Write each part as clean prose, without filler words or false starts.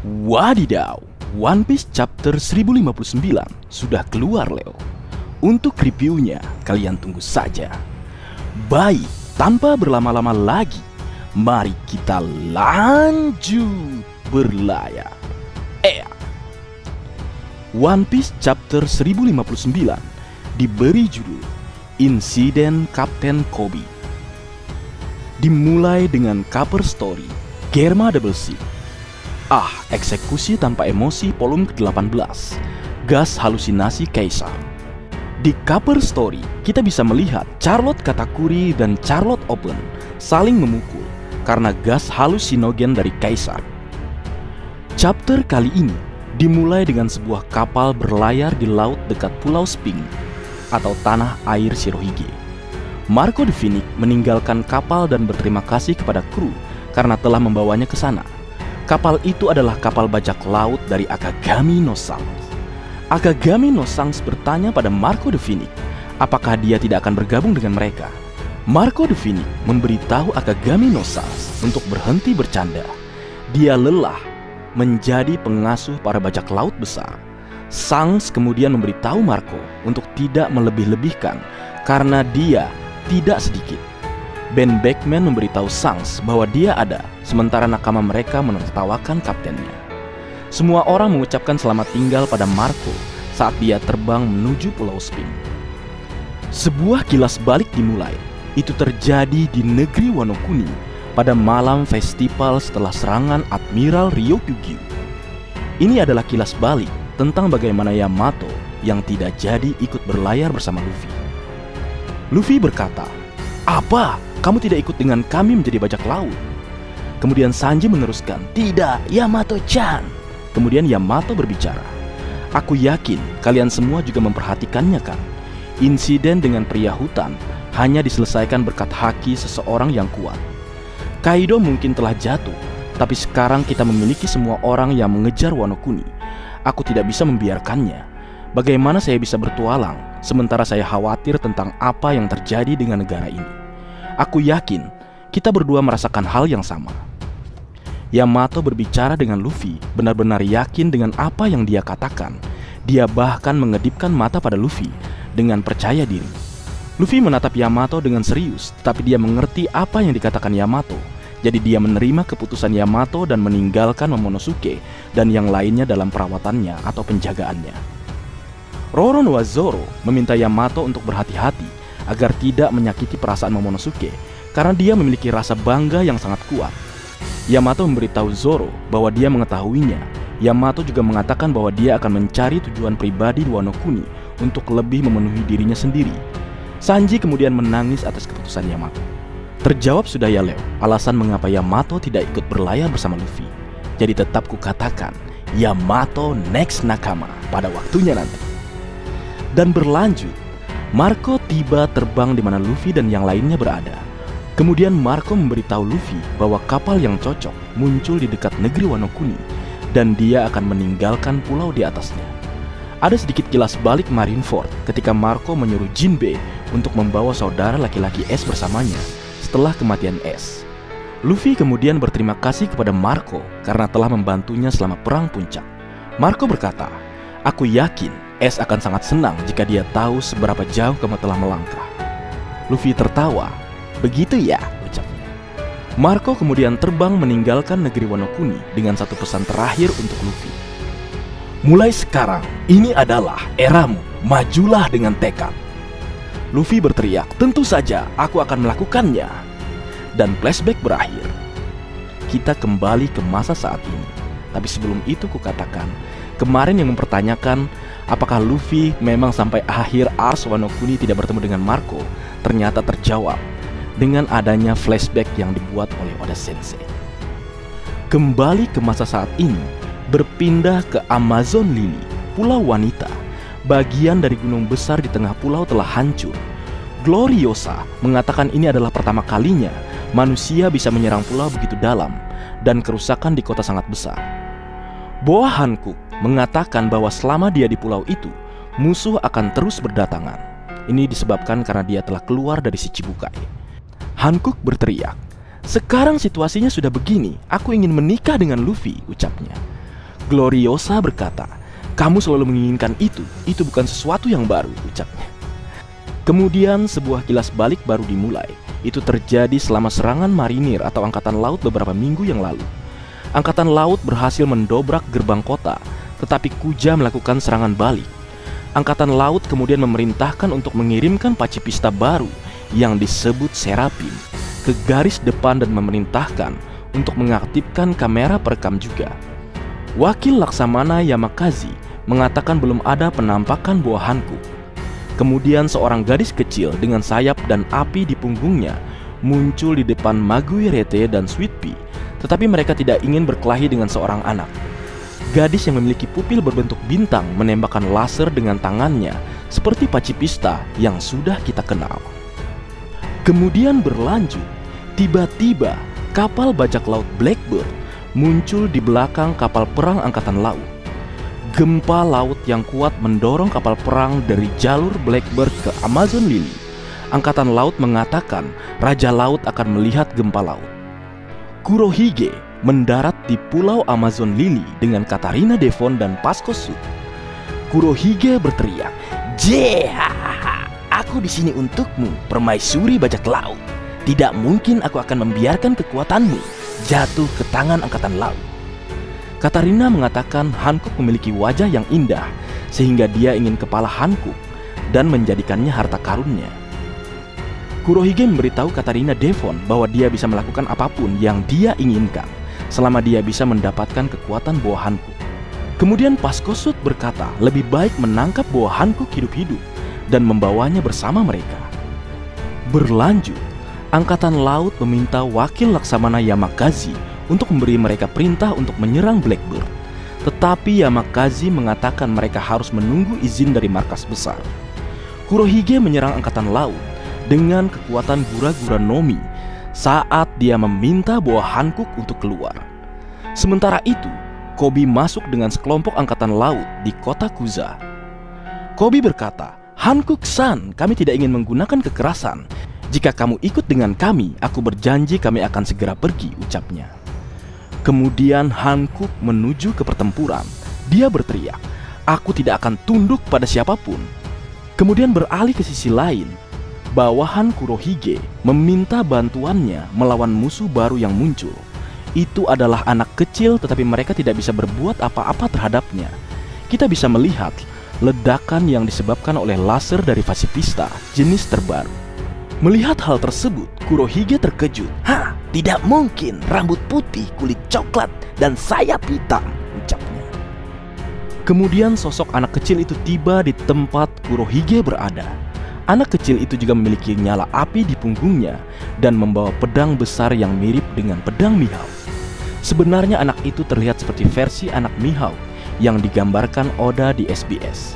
Wadidaw, One Piece chapter 1059 sudah keluar Leo. Untuk reviewnya, kalian tunggu saja. Baik, tanpa berlama-lama lagi, mari kita lanjut berlayar. One Piece chapter 1059 diberi judul Insiden Kapten Koby. Dimulai dengan cover story Germa Double Shield. Eksekusi tanpa emosi volume ke-18. Gas halusinasi Kaisar. Di cover story, kita bisa melihat Charlotte Katakuri dan Charlotte Open saling memukul karena gas halusinogen dari Kaisar. Chapter kali ini dimulai dengan sebuah kapal berlayar di laut dekat Pulau Sphinx atau tanah air Shirohige. Marco de Phoenix meninggalkan kapal dan berterima kasih kepada kru karena telah membawanya ke sana. Kapal itu adalah kapal bajak laut dari Akagami no Shanks. Akagami no Shanks bertanya pada Marco de Phoenix apakah dia tidak akan bergabung dengan mereka. Marco de Phoenix memberitahu Akagami no Shanks untuk berhenti bercanda. Dia lelah menjadi pengasuh para bajak laut besar. Shanks kemudian memberitahu Marco untuk tidak melebih-lebihkan karena dia tidak sedikit. Ben Beckman memberitahu Shanks bahwa dia ada, sementara nakama mereka menertawakan kaptennya. Semua orang mengucapkan selamat tinggal pada Marco saat dia terbang menuju Pulau Sphinx. Sebuah kilas balik dimulai. Itu terjadi di negeri Wano Kuni pada malam festival setelah serangan Admiral Ryokugyu. Ini adalah kilas balik tentang bagaimana Yamato yang tidak jadi ikut berlayar bersama Luffy. Luffy berkata, "Apa? Kamu tidak ikut dengan kami menjadi bajak laut?" Kemudian Sanji meneruskan, "Tidak, Yamato-chan." Kemudian Yamato berbicara, "Aku yakin kalian semua juga memperhatikannya kan? Insiden dengan pria hutan hanya diselesaikan berkat haki seseorang yang kuat. Kaido mungkin telah jatuh, tapi sekarang kita memiliki semua orang yang mengejar Wano Kuni. Aku tidak bisa membiarkannya. Bagaimana saya bisa bertualang sementara saya khawatir tentang apa yang terjadi dengan negara ini? Aku yakin kita berdua merasakan hal yang sama." Yamato berbicara dengan Luffy, benar-benar yakin dengan apa yang dia katakan. Dia bahkan mengedipkan mata pada Luffy dengan percaya diri. Luffy menatap Yamato dengan serius, tetapi dia mengerti apa yang dikatakan Yamato. Jadi dia menerima keputusan Yamato dan meninggalkan Momonosuke dan yang lainnya dalam perawatannya atau penjagaannya. Roronoa Zoro meminta Yamato untuk berhati-hati agar tidak menyakiti perasaan Momonosuke karena dia memiliki rasa bangga yang sangat kuat. Yamato memberitahu Zoro bahwa dia mengetahuinya. Yamato juga mengatakan bahwa dia akan mencari tujuan pribadi di Wano Kuni untuk lebih memenuhi dirinya sendiri. Sanji kemudian menangis atas keputusan Yamato. Terjawab sudah ya Leo, alasan mengapa Yamato tidak ikut berlayar bersama Luffy. Jadi tetap kukatakan, Yamato next nakama pada waktunya nanti. Dan berlanjut, Marco tiba terbang di mana Luffy dan yang lainnya berada. Kemudian Marco memberitahu Luffy bahwa kapal yang cocok muncul di dekat negeri Wano Kuni dan dia akan meninggalkan pulau di atasnya. Ada sedikit kilas balik Marineford ketika Marco menyuruh Jinbe untuk membawa saudara laki-laki S bersamanya setelah kematian S. Luffy kemudian berterima kasih kepada Marco karena telah membantunya selama perang puncak. Marco berkata, "Aku yakin S akan sangat senang jika dia tahu seberapa jauh kamu telah melangkah." Luffy tertawa. "Begitu ya," ucapnya. Marco kemudian terbang meninggalkan negeri Wano Kuni dengan satu pesan terakhir untuk Luffy. "Mulai sekarang, ini adalah eramu. Majulah dengan tekad." Luffy berteriak, "Tentu saja, aku akan melakukannya." Dan flashback berakhir. Kita kembali ke masa saat ini. Tapi sebelum itu kukatakan, kemarin yang mempertanyakan apakah Luffy memang sampai akhir Ars Wano Kuni tidak bertemu dengan Marco, ternyata terjawab dengan adanya flashback yang dibuat oleh Oda Sensei. Kembali ke masa saat ini, berpindah ke Amazon Lily, Pulau Wanita. Bagian dari gunung besar di tengah pulau telah hancur. Gloriosa mengatakan ini adalah pertama kalinya manusia bisa menyerang pulau begitu dalam dan kerusakan di kota sangat besar. Boa Hancock mengatakan bahwa selama dia di pulau itu, musuh akan terus berdatangan. Ini disebabkan karena dia telah keluar dari Shichibukai. Hancock berteriak, "Sekarang situasinya sudah begini, aku ingin menikah dengan Luffy," ucapnya. Gloriosa berkata, "Kamu selalu menginginkan itu bukan sesuatu yang baru," ucapnya. Kemudian sebuah kilas balik baru dimulai. Itu terjadi selama serangan marinir atau angkatan laut beberapa minggu yang lalu. Angkatan laut berhasil mendobrak gerbang kota, tetapi Kuja melakukan serangan balik. Angkatan laut kemudian memerintahkan untuk mengirimkan pacifista baru yang disebut Serapim ke garis depan dan memerintahkan untuk mengaktifkan kamera perekam juga. Wakil Laksamana Yamakazi mengatakan belum ada penampakan buah hankuk. Kemudian seorang gadis kecil dengan sayap dan api di punggungnya muncul di depan Maguirete dan Sweet Pea, tetapi mereka tidak ingin berkelahi dengan seorang anak. Gadis yang memiliki pupil berbentuk bintang menembakkan laser dengan tangannya seperti pacifista yang sudah kita kenal. Kemudian berlanjut, tiba-tiba kapal bajak laut Blackbird muncul di belakang kapal perang angkatan laut. Gempa laut yang kuat mendorong kapal perang dari jalur Blackbird ke Amazon Lily. Angkatan laut mengatakan Raja Laut akan melihat gempa laut. Kurohige mendarat di pulau Amazon Lily dengan Katarina Devon dan Pasco Sud. Kurohige berteriak, "Jehahaha, aku di sini untukmu, permaisuri bajak laut. Tidak mungkin aku akan membiarkan kekuatanmu jatuh ke tangan angkatan laut." Katarina mengatakan hankuk memiliki wajah yang indah, sehingga dia ingin kepala hankuk dan menjadikannya harta karunnya. Kurohige memberitahu Katarina Devon bahwa dia bisa melakukan apapun yang dia inginkan, selama dia bisa mendapatkan kekuatan buah hankuk. Kemudian Pasco Sud berkata lebih baik menangkap buah hankuk hidup-hidup dan membawanya bersama mereka. Berlanjut, Angkatan Laut meminta Wakil Laksamana Yamakazi untuk memberi mereka perintah untuk menyerang Blackbird. Tetapi Yamakazi mengatakan mereka harus menunggu izin dari markas besar. Kurohige menyerang Angkatan Laut dengan kekuatan Gura-Gura Nomi saat dia meminta buah hankuk untuk keluar. Sementara itu, Koby masuk dengan sekelompok Angkatan Laut di kota Kuza. Koby berkata, "Hankuk-san, kami tidak ingin menggunakan kekerasan. Jika kamu ikut dengan kami, aku berjanji kami akan segera pergi," ucapnya. Kemudian hankuk menuju ke pertempuran. Dia berteriak, "Aku tidak akan tunduk pada siapapun." Kemudian beralih ke sisi lain. Bawahan Kurohige meminta bantuannya melawan musuh baru yang muncul. Itu adalah anak kecil, tetapi mereka tidak bisa berbuat apa-apa terhadapnya. Kita bisa melihat ledakan yang disebabkan oleh laser dari pacifista jenis terbaru. Melihat hal tersebut, Kurohige terkejut. "Hah, tidak mungkin, rambut putih, kulit coklat, dan sayap hitam," ucapnya. Kemudian sosok anak kecil itu tiba di tempat Kurohige berada. Anak kecil itu juga memiliki nyala api di punggungnya dan membawa pedang besar yang mirip dengan pedang Mihawk. Sebenarnya anak itu terlihat seperti versi anak Mihawk yang digambarkan Oda di SBS.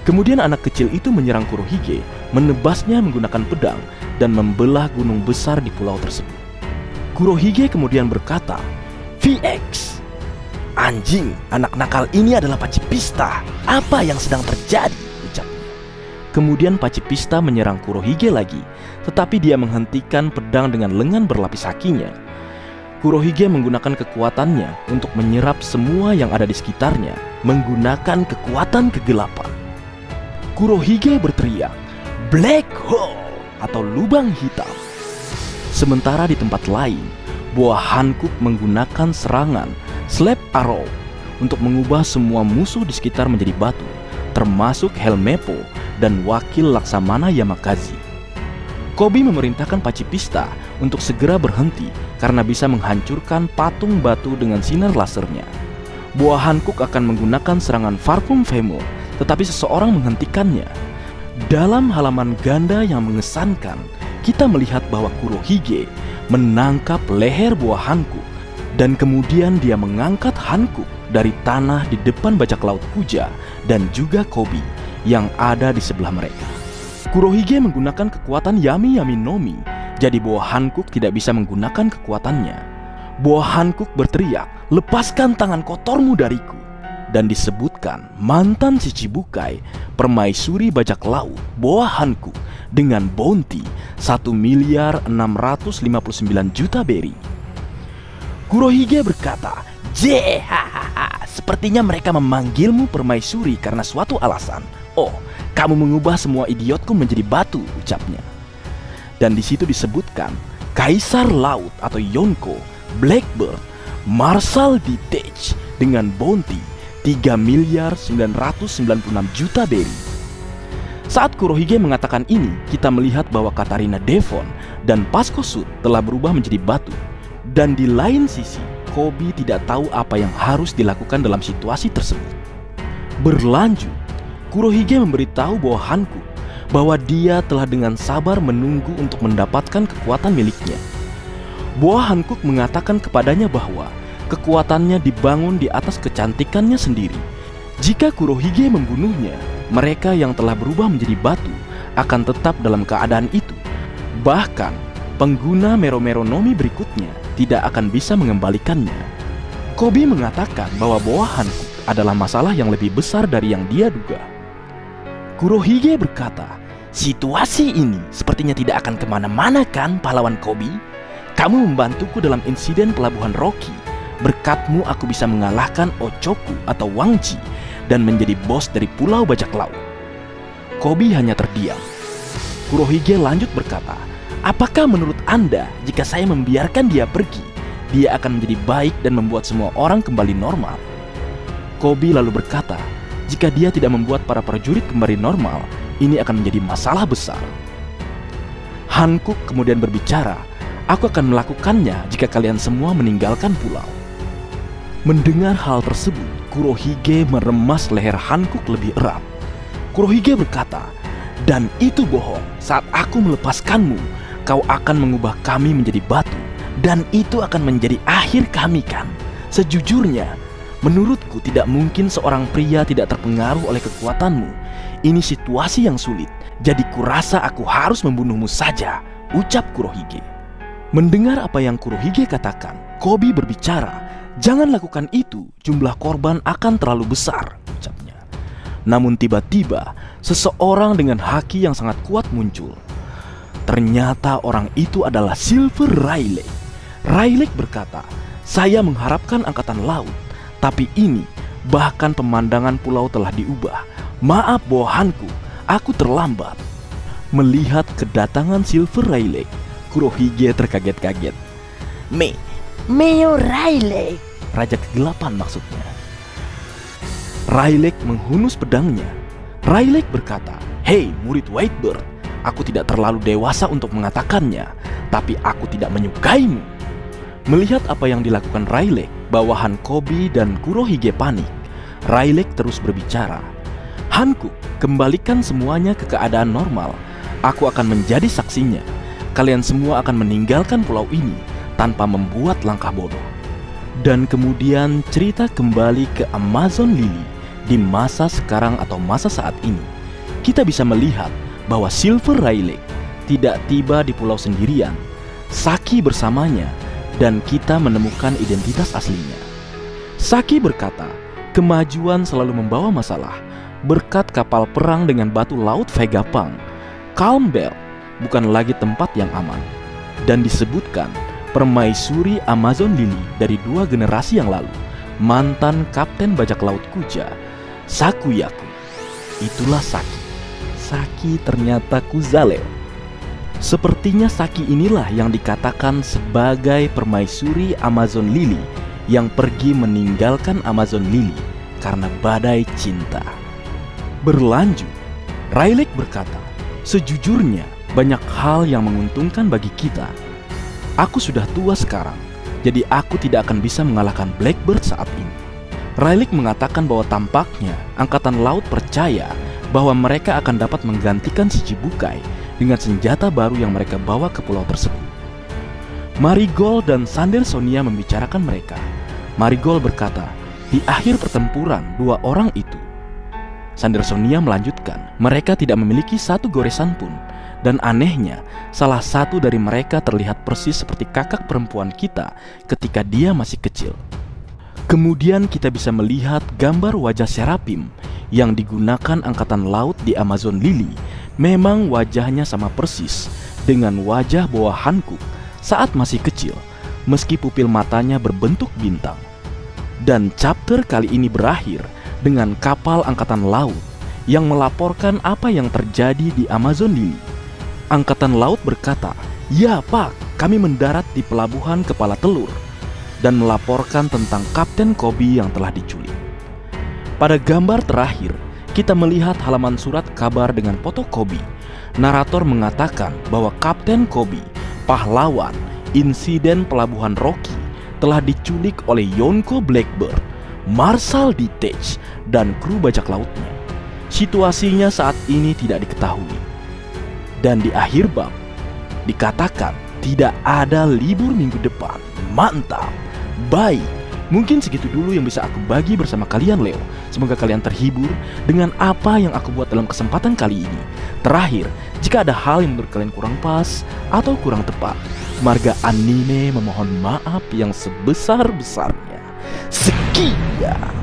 Kemudian anak kecil itu menyerang Kurohige, menebasnya menggunakan pedang dan membelah gunung besar di pulau tersebut. Kurohige kemudian berkata, "VX, anjing, anak nakal ini adalah pacifista. Apa yang sedang terjadi?" ucapnya. Kemudian pacifista menyerang Kurohige lagi, tetapi dia menghentikan pedang dengan lengan berlapis hakinya. Kurohige menggunakan kekuatannya untuk menyerap semua yang ada di sekitarnya menggunakan kekuatan kegelapan. Kurohige berteriak, "Black Hole!" atau lubang hitam. Sementara di tempat lain, buah hankuk menggunakan serangan Slap Arrow untuk mengubah semua musuh di sekitar menjadi batu, termasuk Helmepo dan Wakil Laksamana Yamakazi. Koby memerintahkan pacifista untuk segera berhenti karena bisa menghancurkan patung batu dengan sinar lasernya. Buah hankuk akan menggunakan serangan Farpum Femur, tetapi seseorang menghentikannya. Dalam halaman ganda yang mengesankan, kita melihat bahwa Kurohige menangkap leher buah hankuk dan kemudian dia mengangkat hankuk dari tanah di depan bajak laut Kuja dan juga Koby yang ada di sebelah mereka. Kurohige menggunakan kekuatan Yami Yami Nomi, jadi buah hankuk tidak bisa menggunakan kekuatannya. Buah hankuk berteriak, "Lepaskan tangan kotormu dariku!" Dan disebutkan mantan Shichibukai, permaisuri bajak laut, buah hankuk dengan bounty 1.659.000.000 beri. Kurohige berkata, Hahaha, sepertinya mereka memanggilmu permaisuri karena suatu alasan. Oh, kamu mengubah semua idiotku menjadi batu, ucapnya. Dan di situ disebutkan Kaisar Laut atau Yonko, Blackbird, Marshal Ditech dengan bounty 3.996.000.000 berry. Saat Kurohige mengatakan ini, kita melihat bahwa Katarina Devon dan Pasco Sud telah berubah menjadi batu. Dan di lain sisi, Koby tidak tahu apa yang harus dilakukan dalam situasi tersebut. Berlanjut, Kurohige memberitahu bahwa Hankook bahwa dia telah dengan sabar menunggu untuk mendapatkan kekuatan miliknya. Bahwa Hankook mengatakan kepadanya bahwa kekuatannya dibangun di atas kecantikannya sendiri. Jika Kurohige membunuhnya, mereka yang telah berubah menjadi batu akan tetap dalam keadaan itu. Bahkan, pengguna Mero-Mero Nomi berikutnya tidak akan bisa mengembalikannya. Koby mengatakan bahwa Hankook adalah masalah yang lebih besar dari yang dia duga. Kurohige berkata, situasi ini sepertinya tidak akan kemana-mana kan, pahlawan Koby? Kamu membantuku dalam insiden pelabuhan Rocky. Berkatmu aku bisa mengalahkan Ochoku atau Wang Ji dan menjadi bos dari Pulau Bajak Laut. Koby hanya terdiam. Kurohige lanjut berkata, apakah menurut Anda jika saya membiarkan dia pergi, dia akan menjadi baik dan membuat semua orang kembali normal? Koby lalu berkata, jika dia tidak membuat para prajurit kembali normal, ini akan menjadi masalah besar. Hankook kemudian berbicara, aku akan melakukannya jika kalian semua meninggalkan pulau. Mendengar hal tersebut, Kurohige meremas leher Hankook lebih erat. Kurohige berkata, dan itu bohong, saat aku melepaskanmu, kau akan mengubah kami menjadi batu, dan itu akan menjadi akhir kami kan? Sejujurnya, menurutku tidak mungkin seorang pria tidak terpengaruh oleh kekuatanmu. Ini situasi yang sulit, jadi kurasa aku harus membunuhmu saja, ucap Kurohige. Mendengar apa yang Kurohige katakan, Koby berbicara, jangan lakukan itu, jumlah korban akan terlalu besar, ucapnya. Namun tiba-tiba, seseorang dengan haki yang sangat kuat muncul. Ternyata orang itu adalah Silver Rayleigh. Rayleigh berkata, saya mengharapkan angkatan laut, tapi ini, bahkan pemandangan pulau telah diubah. Maaf Hankook, aku terlambat. Melihat kedatangan Silver Rayleigh, Kurohige terkaget-kaget. Meo Rayleigh, Raja Kegelapan maksudnya. Rayleigh menghunus pedangnya. Rayleigh berkata, hei murid Whitebird, aku tidak terlalu dewasa untuk mengatakannya, tapi aku tidak menyukaimu. Melihat apa yang dilakukan Rayleigh, bawahan Koby dan Kurohige panik. Rayleigh terus berbicara, Hankook, kembalikan semuanya ke keadaan normal. Aku akan menjadi saksinya. Kalian semua akan meninggalkan pulau ini tanpa membuat langkah bodoh. Dan kemudian cerita kembali ke Amazon Lily di masa sekarang atau masa saat ini. Kita bisa melihat bahwa Silver Rayleigh tidak tiba di pulau sendirian. Saki bersamanya dan kita menemukan identitas aslinya. Saki berkata, kemajuan selalu membawa masalah. Berkat kapal perang dengan batu laut Vegapunk, Calm Belt bukan lagi tempat yang aman. Dan disebutkan permaisuri Amazon Lily dari 2 generasi yang lalu, mantan kapten bajak laut Kuja, Sakuyaku. Itulah Saki. Saki ternyata Kuzaleo. Sepertinya Saki inilah yang dikatakan sebagai permaisuri Amazon Lily yang pergi meninggalkan Amazon Lily karena badai cinta. Berlanjut, Rayleigh berkata, sejujurnya banyak hal yang menguntungkan bagi kita. Aku sudah tua sekarang, jadi aku tidak akan bisa mengalahkan Blackbird saat ini. Rayleigh mengatakan bahwa tampaknya Angkatan Laut percaya bahwa mereka akan dapat menggantikan Shichibukai dengan senjata baru yang mereka bawa ke pulau tersebut. Marigold dan Sandersonia membicarakan mereka. Marigold berkata, di akhir pertempuran 2 orang itu. Sandersonia melanjutkan, mereka tidak memiliki satu goresan pun. Dan anehnya, salah satu dari mereka terlihat persis seperti kakak perempuan kita ketika dia masih kecil. Kemudian kita bisa melihat gambar wajah Serapim yang digunakan Angkatan Laut di Amazon Lily. Memang wajahnya sama persis dengan wajah Hankook saat masih kecil, meski pupil matanya berbentuk bintang. Dan chapter kali ini berakhir dengan kapal angkatan laut yang melaporkan apa yang terjadi di Amazon Lily. Angkatan laut berkata, "Ya Pak, kami mendarat di pelabuhan Kepala Telur," dan melaporkan tentang Kapten Kobe yang telah diculik. Pada gambar terakhir, kita melihat halaman surat kabar dengan foto Kobe. Narator mengatakan bahwa Kapten Kobe, pahlawan insiden pelabuhan Rocky, telah diculik oleh Yonko Blackbird, Marshal Detach, dan kru bajak lautnya. Situasinya saat ini tidak diketahui. Dan di akhir bab, dikatakan tidak ada libur minggu depan. Mantap! Baik, mungkin segitu dulu yang bisa aku bagi bersama kalian Leo. Semoga kalian terhibur dengan apa yang aku buat dalam kesempatan kali ini. Terakhir, jika ada hal yang menurut kalian kurang pas atau kurang tepat, Marga Anime memohon maaf yang sebesar-besarnya. Sekian.